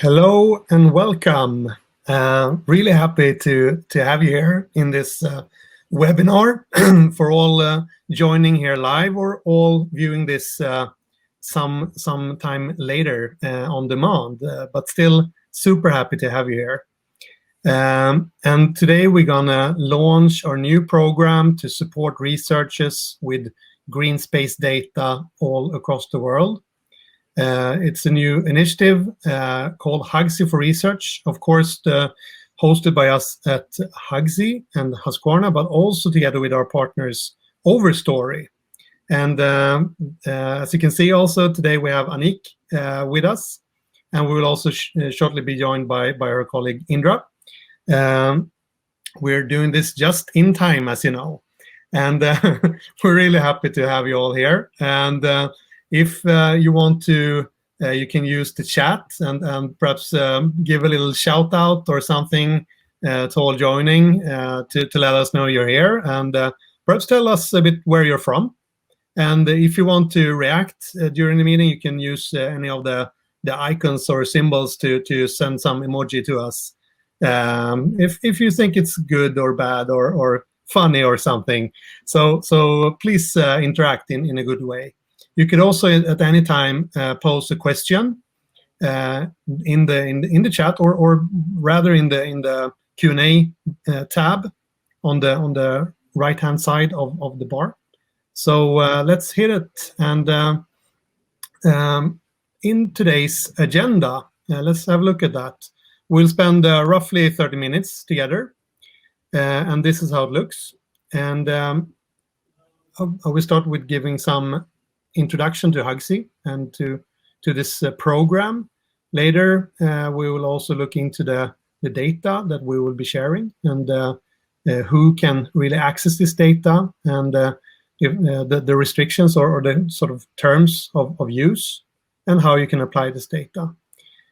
Hello and welcome. Really happy to have you here in this webinar for all joining here live or all viewing this some time later on demand. But still super happy to have you here. And today we're gonna launch our new program to support researchers with green space data all across the world. It's a new initiative called HUGSI for Research, of course, hosted by us at HUGSI and Husqvarna, but also together with our partners Overstory. And as you can see also today we have Anik with us, and we will also shortly be joined by our colleague Indra. We're doing this just in time, as you know, and we're really happy to have you all here. And if you want to, you can use the chat and perhaps give a little shout out or something to all joining to let us know you're here, and perhaps tell us a bit where you're from. And if you want to react during the meeting, you can use any of the icons or symbols to send some emoji to us. If you think it's good or bad or funny or something. So please interact in a good way. You could also at any time pose a question in the chat or rather in the Q&A tab on the right hand side of the bar. So let's hit it. And in today's agenda, let's have a look at that. We'll spend roughly 30 minutes together, and this is how it looks. And I will start with giving some introduction to HUGSI and to this program. Later, we will also look into the data that we will be sharing and who can really access this data, and the restrictions or the sort of terms of use and how you can apply this data.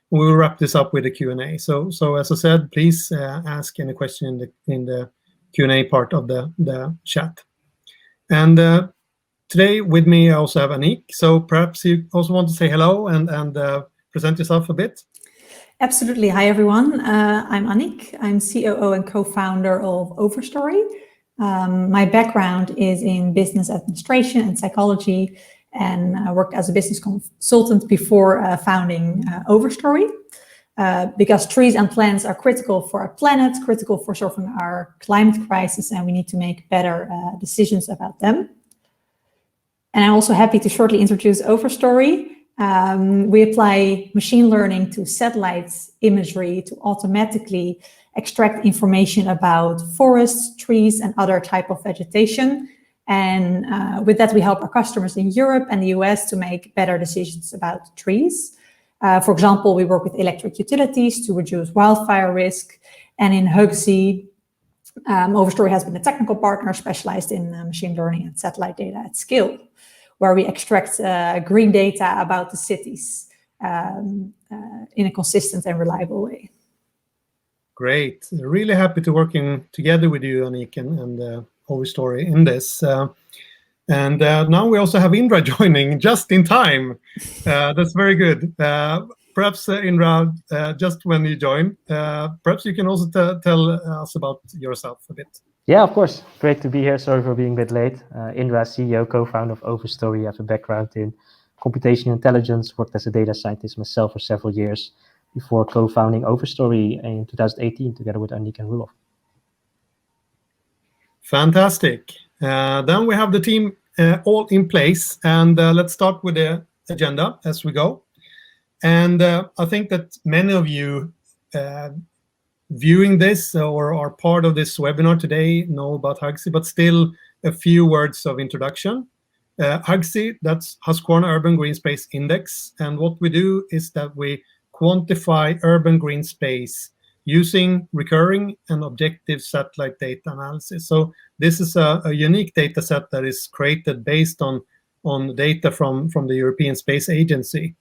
We will wrap this up with a Q&A. So as I said, please ask any question in the Q&A part of the chat. And today with me I also have Anik. So perhaps you also want to say hello and present yourself a bit. Absolutely. Hi everyone. I'm Anik. I'm COO and co-founder of Overstory. My background is in business administration and psychology, and I worked as a business consultant before founding Overstory. Because trees and plants are critical for our planet, critical for solving our climate crisis, and we need to make better decisions about them. And I'm also happy to shortly introduce Overstory. We apply machine learning to satellite imagery to automatically extract information about forests, trees, and other type of vegetation. And with that, we help our customers in Europe and the US to make better decisions about trees. For example, we work with electric utilities to reduce wildfire risk. And in HUGSI, Overstory has been a technical partner specialized in machine learning and satellite data at scale, where we extract green data about the cities in a consistent and reliable way. Great. Really happy to working together with you, Anik, and Overstory in this. And now we also have Indra joining just in time. That's very good. Perhaps Indra, just when you join, perhaps you can also tell us about yourself a bit. Yeah, of course. Great to be here. Sorry for being a bit late. Indra, CEO, co-founder of Overstory. I have a background in computational intelligence, worked as a data scientist myself for several years before co-founding Overstory in 2018 together with Anik and Roelof. Fantastic. Then we have the team all in place, and let's start with the agenda as we go. And I think that many of you viewing this or are part of this webinar today know about HUGSI, but still a few words of introduction. HUGSI, that's Husqvarna Urban Green Space Index, and what we do is that we quantify urban green space using recurring and objective satellite data analysis. So this is a unique data set that is created based on data from the European Space Agency.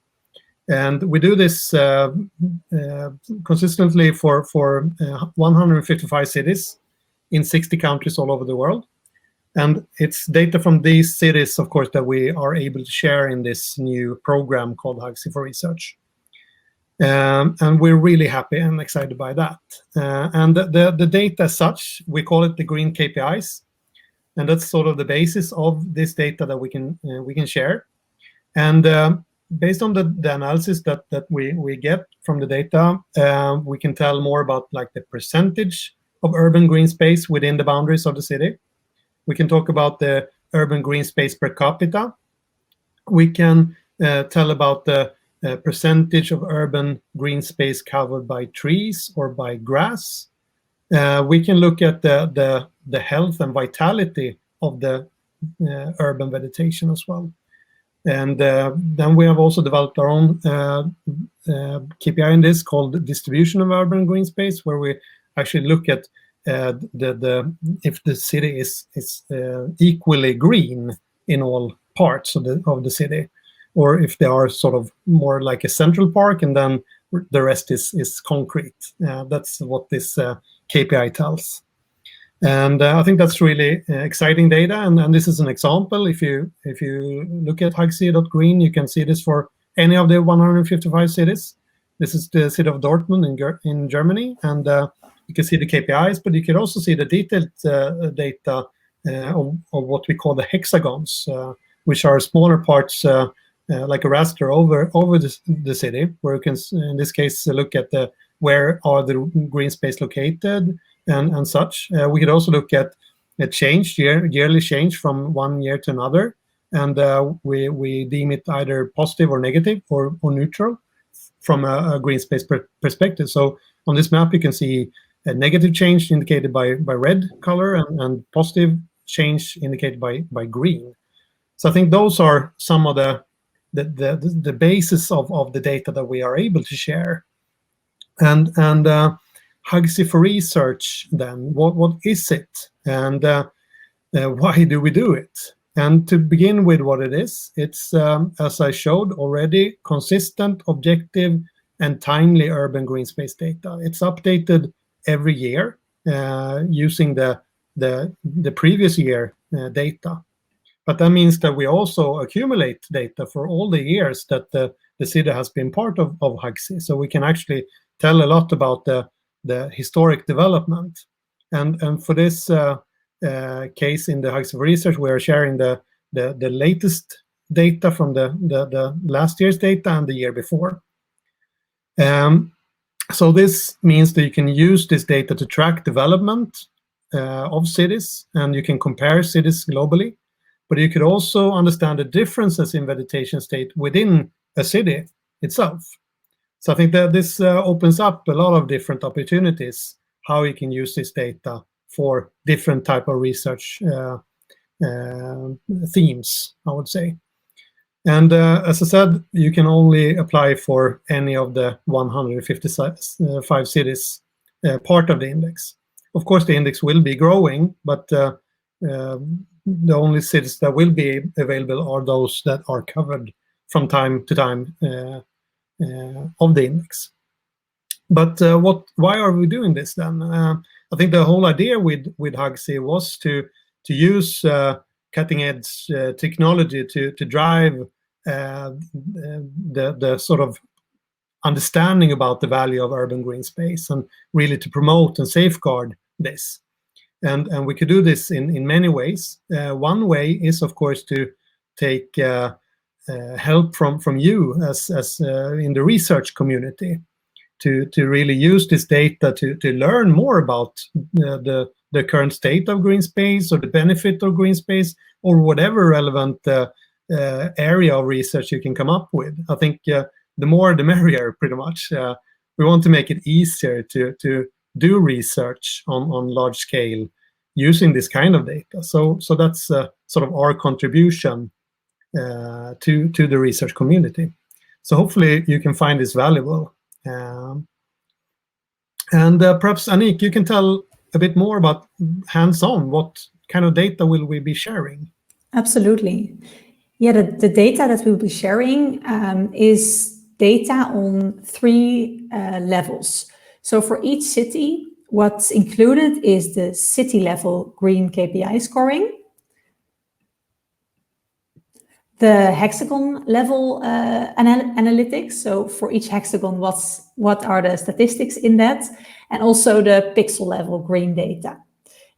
And we do this consistently for 155 cities in 60 countries all over the world. And it's data from these cities, of course, that we are able to share in this new program called HUGSI for Research. And we're really happy and excited by that. And the data as such, we call it the green KPIs. And that's sort of the basis of this data that we can share. And based on the analysis that we get from the data, we can tell more about like the percentage of urban green space within the boundaries of the city. We can talk about the urban green space per capita. We can tell about the percentage of urban green space covered by trees or by grass. We can look at the health and vitality of the urban vegetation as well. And then we have also developed our own KPI in this called the distribution of urban green space, where we actually look at if the city is equally green in all parts of the city, or if they are sort of more like a central park and then the rest is concrete. That's what this KPI tells. And I think that's really exciting data. And this is an example. If you look at HUGSI.green, you can see this for any of the 155 cities. This is the city of Dortmund in Germany. And you can see the KPIs, but you can also see the detailed data of what we call the hexagons, which are smaller parts like a raster over the city, where you can, in this case, look at where are the green space located and such. We could also look at a change, yearly change from one year to another, and we deem it either positive or negative or neutral from a green space perspective. So on this map, you can see a negative change indicated by red color and positive change indicated by green. So I think those are some of the basis of the data that we are able to share. And HUGSI for research, then, what is it, and why do we do it? And to begin with what it is, it's, as I showed already, consistent, objective, and timely urban green space data. It's updated every year using the previous year data. But that means that we also accumulate data for all the years that the city has been part of HUGSI. So we can actually tell a lot about the historic development. And for this case in the HUGSI research, we are sharing the latest data from the last year's data and the year before. So this means that you can use this data to track development of cities, and you can compare cities globally. But you could also understand the differences in vegetation state within a city itself. So I think that this opens up a lot of different opportunities, how you can use this data for different type of research themes, I would say. And as I said, you can only apply for any of the 155 cities part of the index. Of course, the index will be growing, but the only cities that will be available are those that are covered from time to time of the index. But why are we doing this then? I think the whole idea with HUGSI was to use cutting-edge technology to drive the sort of understanding about the value of urban green space, and really to promote and safeguard this. And we could do this in many ways. One way is, of course, to take help from you as in the research community, to really use this data to learn more about the current state of green space, or the benefit of green space, or whatever relevant area of research you can come up with. I think the more the merrier, pretty much. We want to make it easier to do research on large scale using this kind of data. So that's sort of our contribution to the research community. So hopefully you can find this valuable. And perhaps, Anik, you can tell a bit more about hands-on. What kind of data will we be sharing? Absolutely. Yeah, the data that we'll be sharing is data on 3 levels. So for each city, what's included is the city level green KPI scoring. the hexagon level analytics. So for each hexagon, what are the statistics in that? And also the pixel level green data.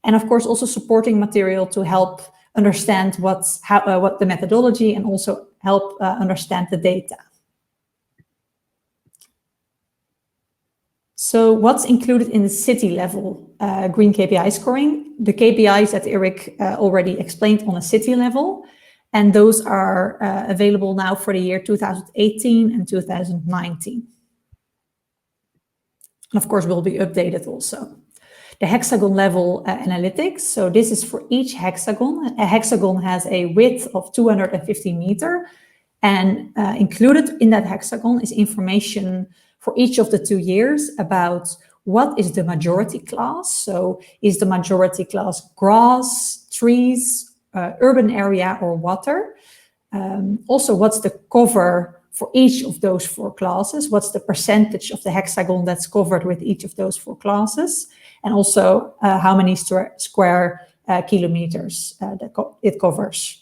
And of course, also supporting material to help understand what the methodology and also help understand the data. So what's included in the city level green KPI scoring? The KPIs that Eric already explained on a city level, and those are available now for the year 2018 and 2019. And of course, will be updated also. The hexagon level analytics. So this is for each hexagon. A hexagon has a width of 250 meters, and included in that hexagon is information for each of the 2 years about what is the majority class. So is the majority class grass, trees, urban area, or water? Also, what's the cover for each of those 4 classes? What's the percentage of the hexagon that's covered with each of those 4 classes? And also how many square kilometers it covers.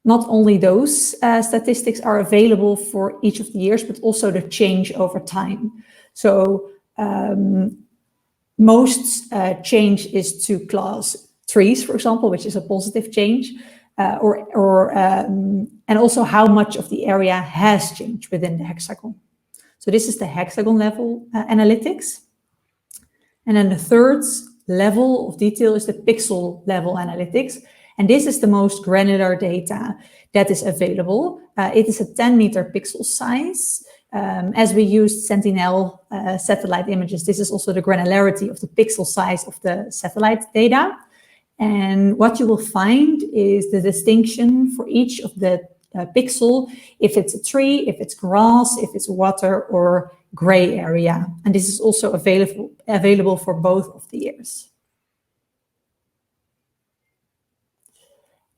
Not only those statistics are available for each of the years, but also the change over time. So most change is to class trees, for example, which is a positive change, and also how much of the area has changed within the hexagon. So this is the hexagon level analytics. And then the third level of detail is the pixel level analytics. And this is the most granular data that is available. It is a 10-meter pixel size. As we used Sentinel satellite images, this is also the granularity of the pixel size of the satellite data. And what you will find is the distinction for each of the pixel, if it's a tree, if it's grass, if it's water or gray area. And this is also available for both of the years.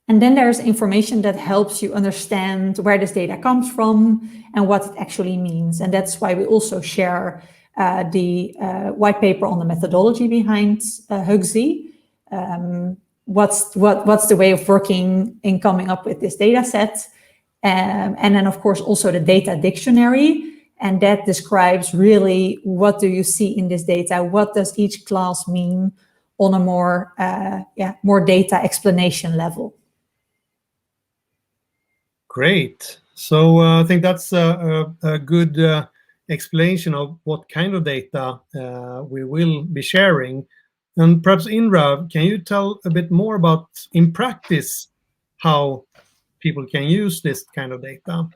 And then there's information that helps you understand where this data comes from and what it actually means. And that's why we also share the white paper on the methodology behind HUGSI. What's the way of working in coming up with this data set? And then, of course, also the data dictionary. And that describes really what do you see in this data? What does each class mean on a more data explanation level? Great. So I think that's a good explanation of what kind of data we will be sharing. And perhaps Indra, can you tell a bit more about, in practice, how people can use this kind of data?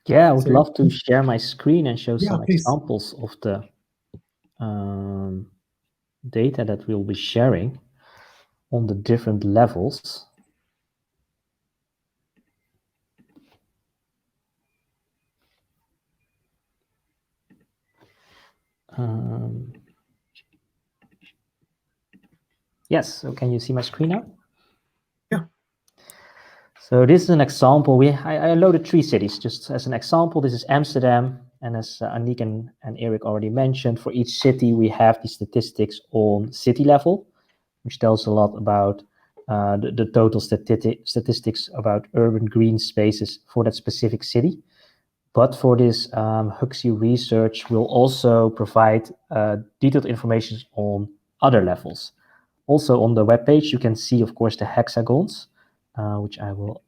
Yeah, I would love to share my screen and show some please. examples of the data that we'll be sharing on the different levels. Yes, so can you see my screen now? Yeah. So this is an example. I loaded 3 cities just as an example. This is Amsterdam, and as Aniek and Eric already mentioned, for each city we have the statistics on city level, which tells a lot about the total statistics about urban green spaces for that specific city. But for this HUGSI research, we'll also provide detailed information on other levels. Also on the webpage, you can see, of course, the hexagons, which I will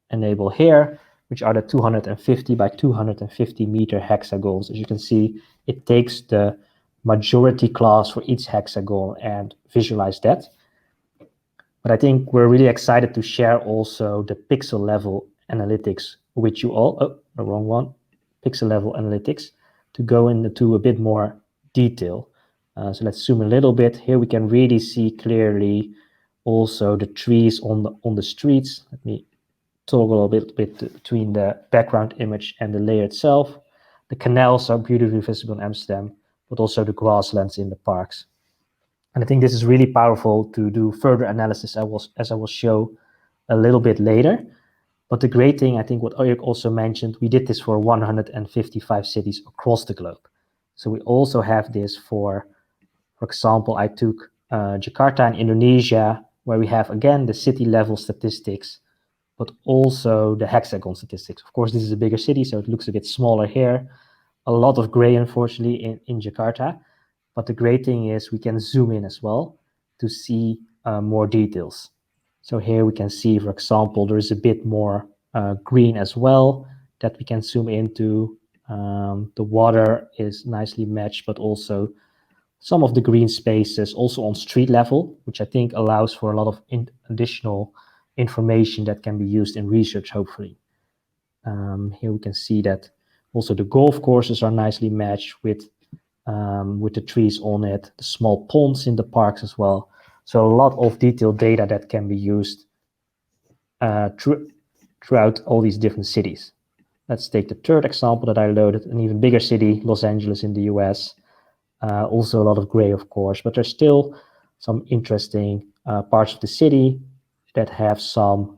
enable here, which are the 250 by 250 meter hexagons. As you can see, it takes the majority class for each hexagon and visualize that. But I think we're really excited to share also the pixel level analytics with you all. Oh, the wrong one. Pixel level analytics to go into a bit more detail. So let's zoom a little bit. Here we can really see clearly also the trees on the streets. Let me toggle a bit between the background image and the layer itself. The canals are beautifully visible in Amsterdam, but also the grasslands in the parks. And I think this is really powerful to do further analysis, as I will show a little bit later. But the great thing, I think what Eric also mentioned, we did this for 155 cities across the globe. So we also have this for example, I took Jakarta in Indonesia, where we have, again, the city level statistics, but also the hexagon statistics. Of course, this is a bigger city, so it looks a bit smaller here. A lot of gray, unfortunately, in Jakarta. But the great thing is we can zoom in as well to see more details. So here we can see, for example, there is a bit more green as well that we can zoom into. The water is nicely matched, but also some of the green spaces also on street level, which I think allows for a lot of additional information that can be used in research, hopefully. Here we can see that also the golf courses are nicely matched with the trees on it, the small ponds in the parks as well. So a lot of detailed data that can be used throughout all these different cities. Let's take the third example that I loaded, an even bigger city, Los Angeles in the US. Also a lot of gray, of course, but there's still some interesting parts of the city that have some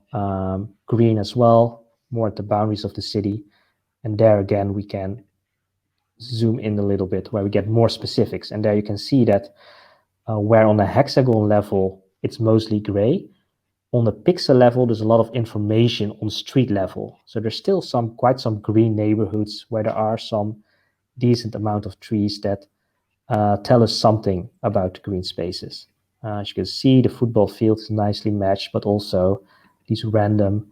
green as well, more at the boundaries of the city. And there again, we can zoom in a little bit where we get more specifics. And there you can see that where on the hexagon level, it's mostly gray. On the pixel level, there's a lot of information on street level. So there's still quite some green neighborhoods where there are some decent amount of trees that tell us something about the green spaces. As you can see, the football field is nicely matched, but also these random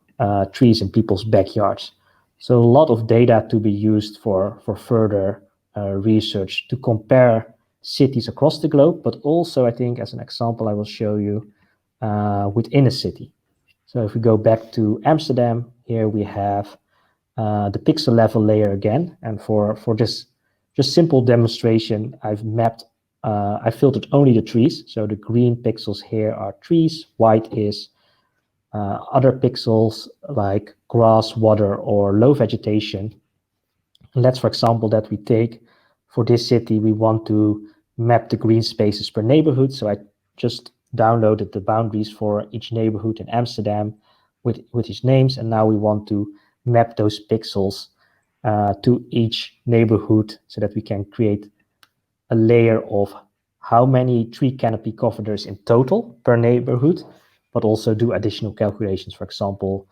trees in people's backyards. So a lot of data to be used for further research to compare cities across the globe, but also I think as an example I will show you within a city. So if we go back to Amsterdam, here we have the pixel level layer again, and for this just simple demonstration, I filtered only the trees. So the green pixels here are trees, white is other pixels like grass, water, or low vegetation. And let's, for example, that we take for this city, we want to map the green spaces per neighborhood. So I just downloaded the boundaries for each neighborhood in Amsterdam with its names. And now we want to map those pixels to each neighborhood so that we can create a layer of how many tree canopy cover there is in total per neighborhood, but also do additional calculations. For example,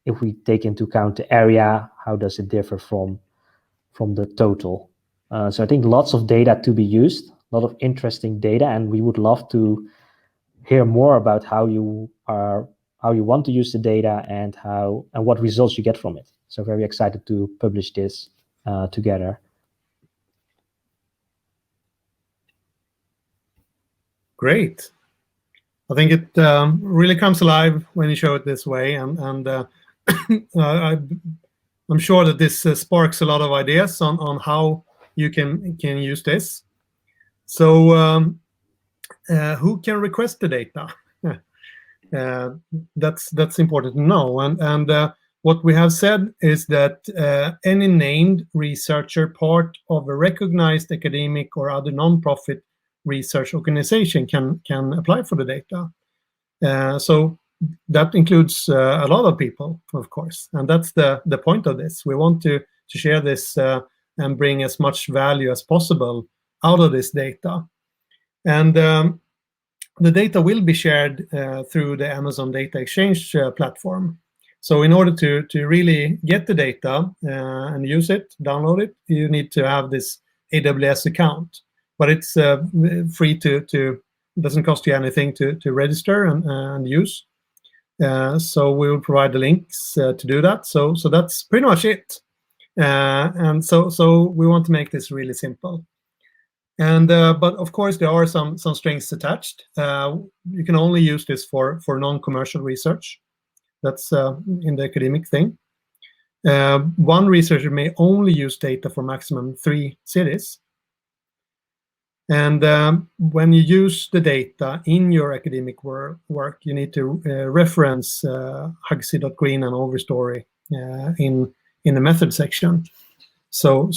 if we take into account the area, how does it differ from the total? So I think lots of data to be used, a lot of interesting data, and we would love to hear more about how you want to use the data and what results you get from it. So very excited to publish this together. Great. I think it really comes alive when you show it this way, and I'm sure that this sparks a lot of ideas on how you can use this. So who can request the data? That's important to know. And what we have said is that any named researcher, part of a recognized academic or other non-profit research organization can apply for the data. So that includes a lot of people, of course, and that's the point of this. We want to share this and bring as much value as possible out of this data. And the data will be shared through the Amazon Data Exchange platform. So in order to really get the data and use it, download it, you need to have this AWS account. But it's free it doesn't cost you anything to register and use. So we will provide the links to do that. So that's pretty much it. And so we want to make this really simple. And but of course there are some strings attached. You can only use this for non-commercial research. That's in the academic thing. One researcher may only use data for maximum 3 cities. And when you use the data in your academic work, you need to reference HUGSI.green and Overstory in the method section. So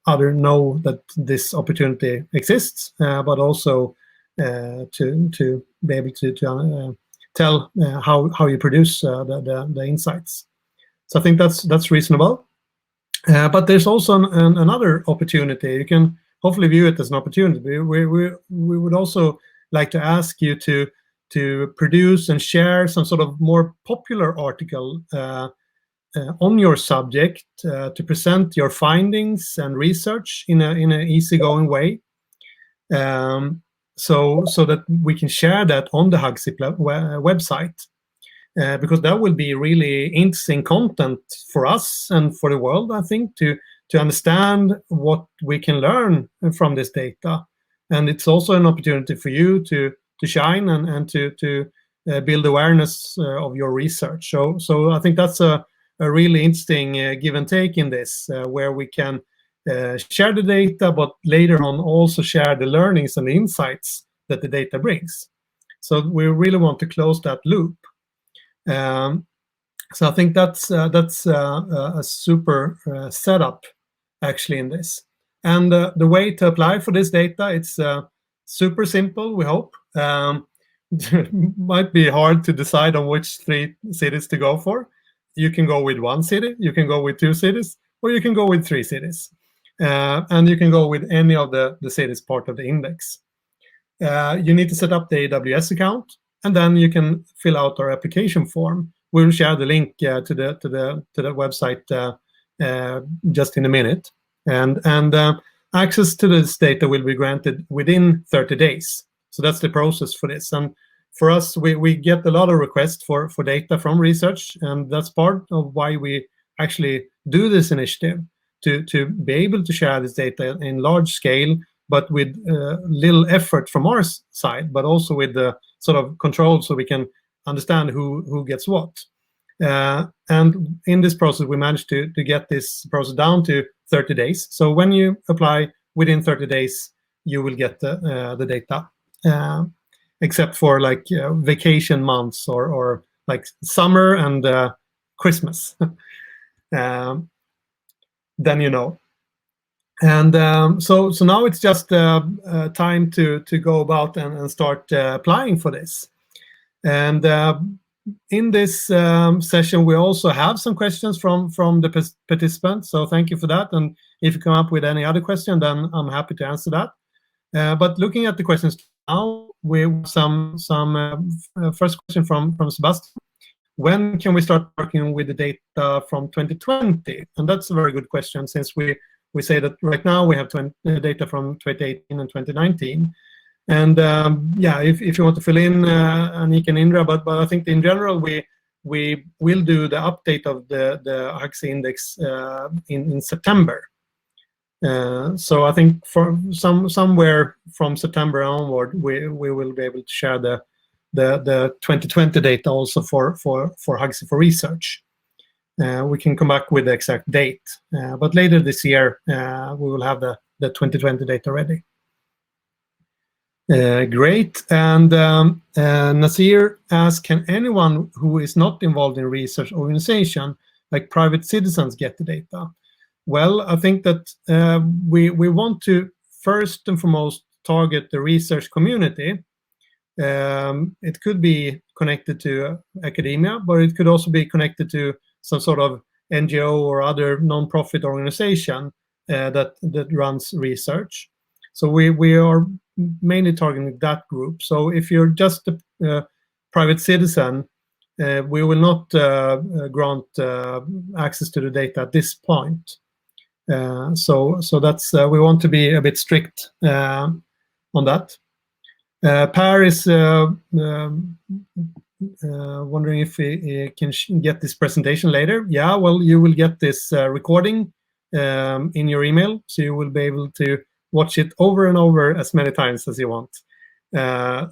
others know that this opportunity exists, but also to be able to tell how you produce the insights. So I think that's reasonable. But there's also another opportunity. You can hopefully view it as an opportunity. We would also like to ask you to to produce and share some sort of more popular article on your subject, to present your findings and research in an easygoing way, so that we can share that on the HUGSI website, because that will be really interesting content for us and for the world, I think, to understand what we can learn from this data. And it's also an opportunity for you to shine and to build awareness of your research. So I think that's a really interesting give and take in this, where we can share the data, but later on also share the learnings and the insights that the data brings. So we really want to close that loop. So I think that's a super setup actually in this. And the way to apply for this data, it's super simple, we hope. Might be hard to decide on which 3 cities to go for. You can go with 1 city, you can go with 2 cities, or you can go with 3 cities. And you can go with any of the cities part of the index. You need to set up the AWS account, and then you can fill out our application form. We'll share the link to the website just in a minute. And access to this data will be granted within 30 days. So that's the process for this. And for us, we get a lot of requests for data from research, and that's part of why we actually do this initiative, to be able to share this data in large scale, but with little effort from our side, but also with the sort of control, so we can understand who gets what. And in this process, we managed to get this process down to 30 days. So when you apply within 30 days, you will get the data, except for like vacation months or like summer and Christmas. Then you know. And so now it's just time to go about and start applying for this. And in this session, we also have some questions from the participants. So thank you for that. And if you come up with any other question, then I'm happy to answer that. But looking at the questions now, we have some first question from Sebastian. When can we start working with the data from 2020? And that's a very good question, since we say that right now we have data from 2018 and 2019. And yeah, if you want to fill in, Anik and Indra, but I think in general we will do the update of the HUGSI index in September. So I think for somewhere from September onward, we will be able to share the 2020 data also for HUGSI for research. We can come back with the exact date, but later this year we will have the 2020 data ready. Great. And Nasir asks, can anyone who is not involved in research organization, like private citizens, get the data? Well, I think that we want to first and foremost target the research community. It could be connected to academia, but it could also be connected to some sort of NGO or other non-profit organization that runs research. So we are mainly targeting that group. So if you're just a private citizen, we will not grant access to the data at this point. So that's we want to be a bit strict on that. Per is wondering if we can get this presentation later. Yeah, well, you will get this recording in your email, so you will be able to watch it over and over as many times as you want.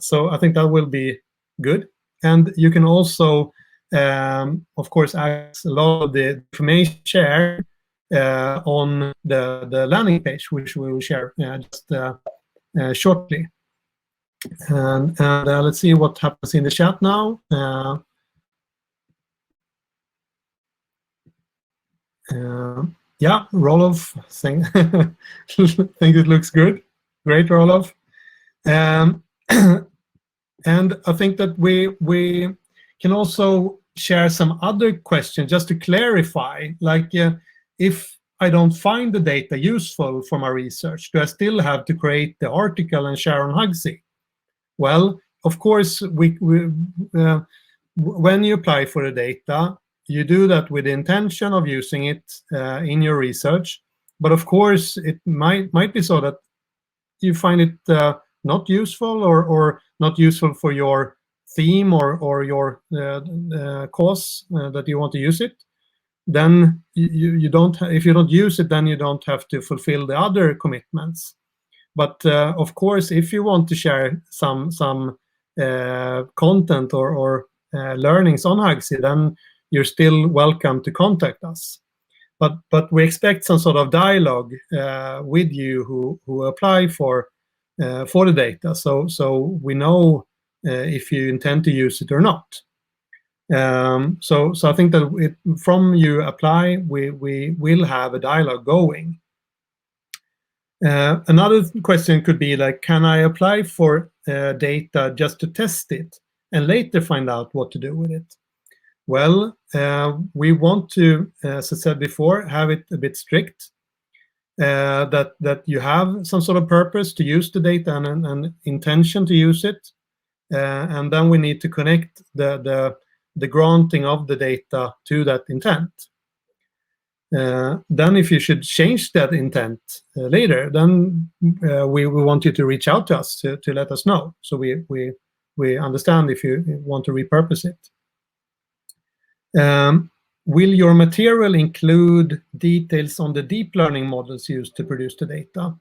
So I think that will be good. And you can also, of course, access a lot of the information shared on the landing page, which we will share just shortly. And let's see what happens in the chat now. Yeah, Roloff saying, think it looks good. Great, Roloff. And I think that we can also share some other questions just to clarify, like if I don't find the data useful for my research, do I still have to create the article and share on HUGSI? Well, of course, when you apply for the data, you do that with the intention of using it in your research. But of course, it might be so that you find it not useful or not useful for your theme or your cause that you want to use it. Then you don't. If you don't use it, then you don't have to fulfill the other commitments. But of course, if you want to share some content or learnings on HUGSI, then you're still welcome to contact us. But we expect some sort of dialogue with you who apply for the data, so we know if you intend to use it or not. So I think that from you apply, we will have a dialogue going. Another question could be like, can I apply for data just to test it and later find out what to do with it? Well, we want to, as I said before, have it a bit strict, that you have some sort of purpose to use the data and an intention to use it, and then we need to connect the granting of the data to that intent. Then if you should change that intent later, then we want you to reach out to us to let us know, so we understand if you want to repurpose it. Will your material include details on the deep learning models used to produce the data?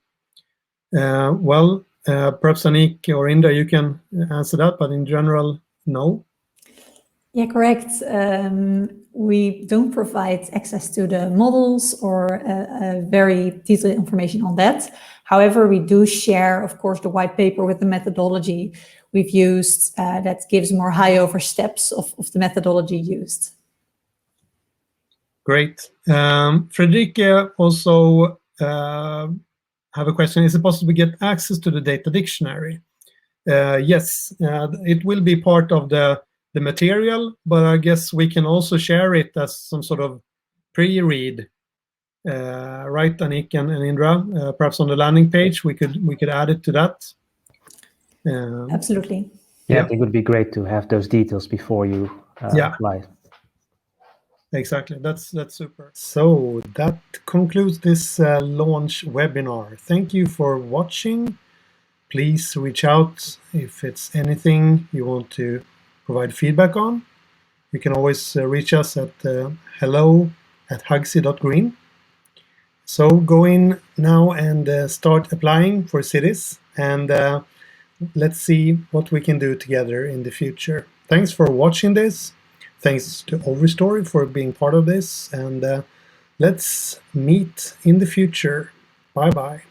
Well, perhaps Anik or Indra, you can answer that, but in general, no. Yeah, correct. We don't provide access to the models or very detailed information on that. However, we do share, of course, the white paper with the methodology we've used that gives more high-over steps of the methodology used. Great. Fredrike also have a question. Is it possible to get access to the data dictionary? Yes, it will be part of the material, but I guess we can also share it as some sort of pre-read, right, Anik and Indra? Perhaps on the landing page we could add it to that. Absolutely. Yeah, it would be great to have those details before you apply. Exactly, that's super. So that concludes this launch webinar. Thank you for watching. Please reach out if it's anything you want to provide feedback on. You can always reach us at hello@hugsi.green. So go in now and start applying for cities, and let's see what we can do together in the future. Thanks for watching this. Thanks to Overstory for being part of this, and let's meet in the future. Bye-bye.